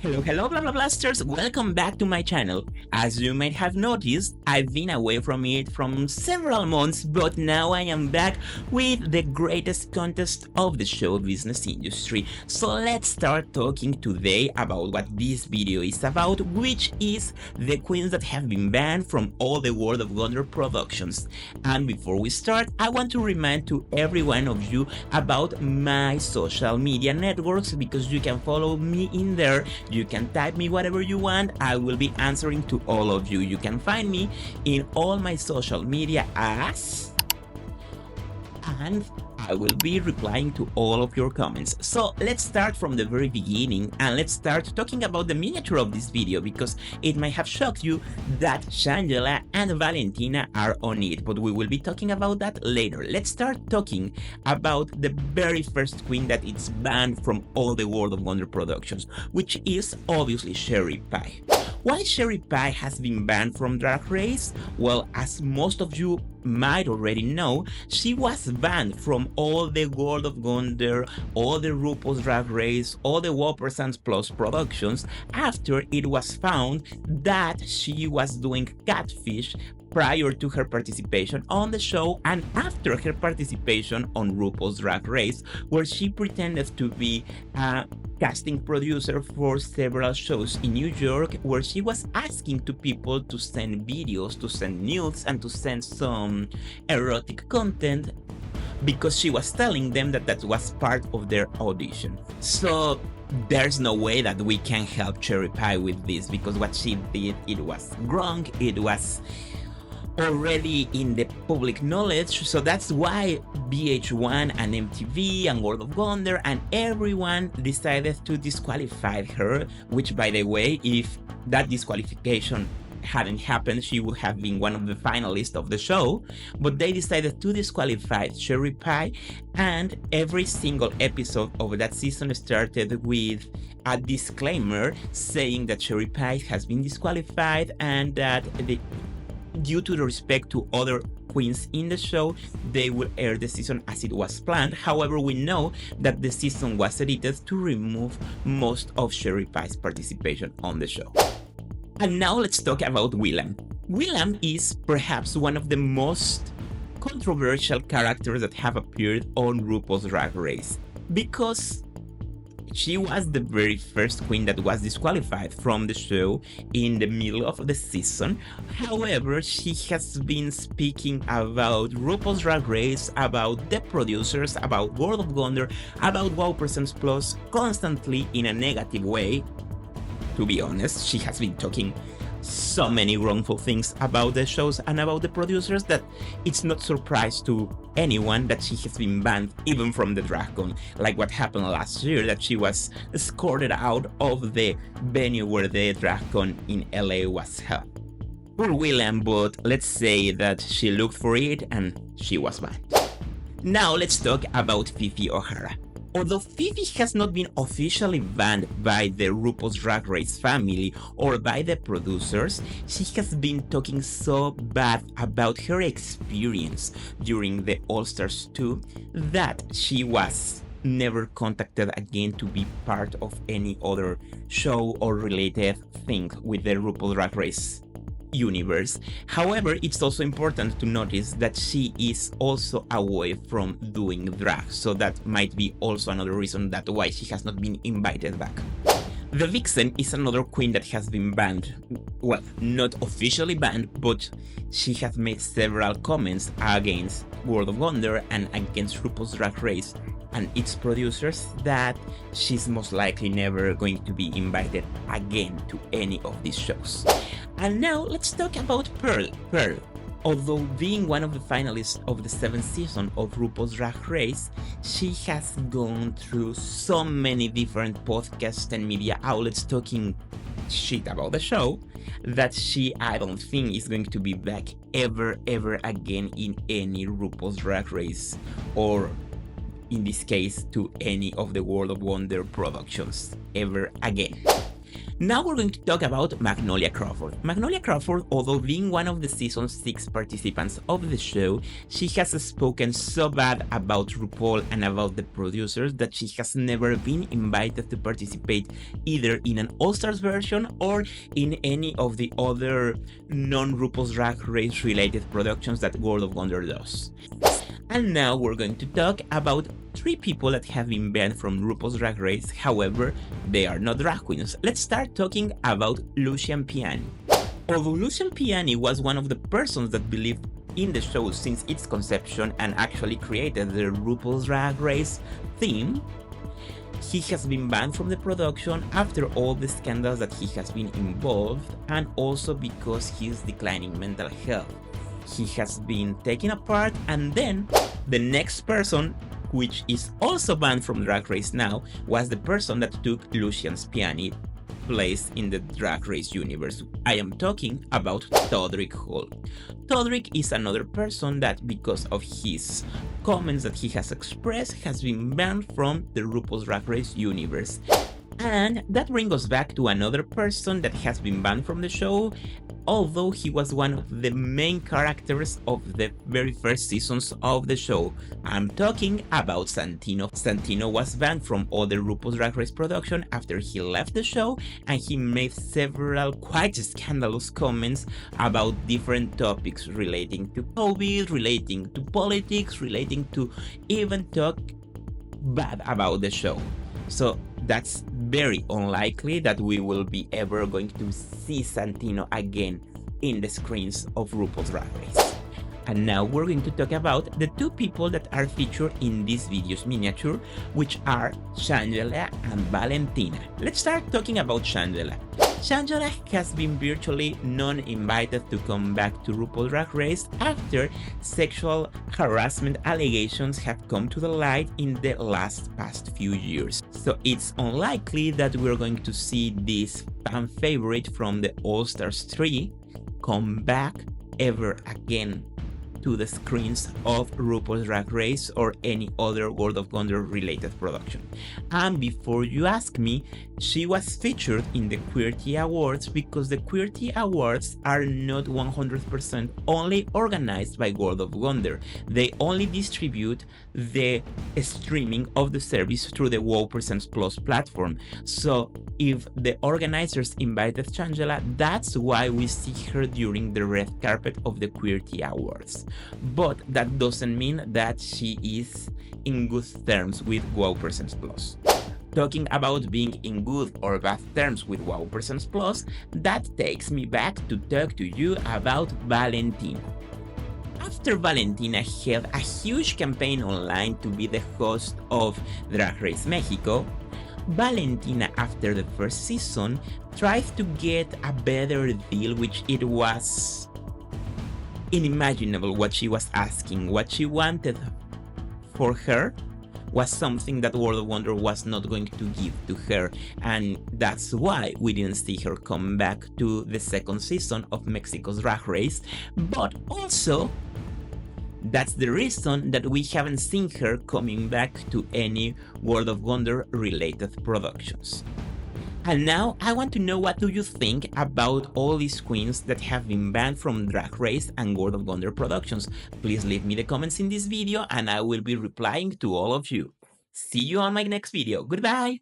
Hello, blah blah blasters! Welcome back to my channel. As you might have noticed, I've been away from it from several months, but now I am back with the greatest contest of the show business industry. So let's start talking today about what this video is about, which is the queens that have been banned from all the World of Wonder productions. And before we start, I want to remind to every one of you about my social media networks, because you can follow me in there. You can type me whatever you want. I will be answering to all of you. You can find me in all my social media and I will be replying to all of your comments. So let's start from the very beginning and let's start talking about the miniature of this video, because it might have shocked you that Shangela and Valentina are on it, but we will be talking about that later. Let's start talking about the very first queen that is banned from all the World of Wonder productions, which is obviously Sherry Pie. Why Sherry Pie has been banned from Drag Race? Well, as most of you might already know, she was banned from all the World of Wonder, all the RuPaul's Drag Race, all the Whoppers and Plus productions after it was found that she was doing catfish prior to her participation on the show and after her participation on RuPaul's Drag Race, where she pretended to be a casting producer for several shows in New York, where she was asking to people to send videos, to send nudes, and to send some erotic content, because she was telling them that that was part of their audition. So there's no way that we can help Cherry Pie with this, because what she did, it was wrong, it was already in the public knowledge. So that's why VH1 and MTV and World of Wonder and everyone decided to disqualify her, which, by the way, if that disqualification hadn't happened, she would have been one of the finalists of the show. But they decided to disqualify Cherry Pie, and every single episode of that season started with a disclaimer saying that Cherry Pie has been disqualified and that due to the respect to other queens in the show, they will air the season as it was planned. However, we know that the season was edited to remove most of Sherry Pie's participation on the show. And now let's talk about Willam. Willam is perhaps one of the most controversial characters that have appeared on RuPaul's Drag Race, because she was the very first queen that was disqualified from the show in the middle of the season. However, she has been speaking about RuPaul's Drag Race, about the producers, about World of Wonder, about Wow% Plus, constantly in a negative way. To be honest, she has been talking so many wrongful things about the shows and about the producers that it's not surprise to anyone that she has been banned even from the DragCon, like what happened last year, that she was escorted out of the venue where the DragCon in LA was held. Poor Willam, but let's say that she looked for it and she was banned. Now let's talk about Phi Phi O'Hara. Although Phi Phi has not been officially banned by the RuPaul's Drag Race family or by the producers, she has been talking so bad about her experience during the All-Stars 2 that she was never contacted again to be part of any other show or related thing with the RuPaul Drag Race universe. However, it's also important to notice that she is also away from doing drag, so that might be also another reason that why she has not been invited back. The Vixen is another queen that has been banned. Well, not officially banned, but she has made several comments against World of Wonder and against RuPaul's Drag Race and its producers that she's most likely never going to be invited again to any of these shows. And now let's talk about Pearl. Pearl, although being one of the finalists of the 7th season of RuPaul's Drag Race, she has gone through so many different podcasts and media outlets talking shit about the show that I don't think is going to be back ever again in any RuPaul's Drag Race, or in this case to any of the World of Wonder productions ever again. Now we're going to talk about Magnolia Crawford. Magnolia Crawford, although being one of the season 6 participants of the show, she has spoken so bad about RuPaul and about the producers that she has never been invited to participate either in an All-Stars version or in any of the other non-RuPaul's Drag Race related productions that World of Wonder does. And now we're going to talk about 3 people that have been banned from RuPaul's Drag Race, however, they are not drag queens. Let's start talking about Lucian Piane. Although Lucian Piane was one of the persons that believed in the show since its conception and actually created the RuPaul's Drag Race theme, he has been banned from the production after all the scandals that he has been involved and also because he is declining mental health. He has been taken apart, and then the next person, which is also banned from Drag Race now, was the person that took Lucian's Piane place in the Drag Race universe. I am talking about Todrick Hall. Todrick is another person that, because of his comments that he has expressed, has been banned from the RuPaul's Drag Race universe. And that brings us back to another person that has been banned from the show, although he was one of the main characters of the very first seasons of the show. I'm talking about Santino. Santino was banned from all the RuPaul's Drag Race production after he left the show, and he made several quite scandalous comments about different topics relating to Showbiz, relating to politics, relating to even talk bad about the show. So that's very unlikely that we will be ever going to see Santino again in the screens of RuPaul's Drag Race. And now we're going to talk about the 2 people that are featured in this video's miniature, which are Shangela and Valentina. Let's start talking about Shangela. Shangela has been virtually non-invited to come back to RuPaul's Drag Race after sexual harassment allegations have come to the light in the past few years. So it's unlikely that we're going to see this fan favorite from the All-Stars 3 come back ever again to the screens of RuPaul's Drag Race or any other World of Wonder related production. And before you ask me, she was featured in the Queerty Awards because the Queerty Awards are not 100% only organized by World of Wonder. They only distribute the streaming of the service through the WoW Presents Plus platform. So if the organizers invited Shangela, that's why we see her during the red carpet of the Queerty Awards. But that doesn't mean that she is in good terms with WoW Presents Plus. Talking about being in good or bad terms with WoW Presents Plus, that takes me back to talk to you about Valentina. After Valentina held a huge campaign online to be the host of Drag Race Mexico, Valentina, after the first season, tried to get a better deal, which it was unimaginable what she was asking. What she wanted for her was something that World of Wonder was not going to give to her, and that's why we didn't see her come back to the second season of Mexico's Drag Race. But also, that's the reason that we haven't seen her coming back to any World of Wonder related productions. And now I want to know, what do you think about all these queens that have been banned from Drag Race and World of Wonder productions? Please leave me the comments in this video and I will be replying to all of you. See you on my next video. Goodbye!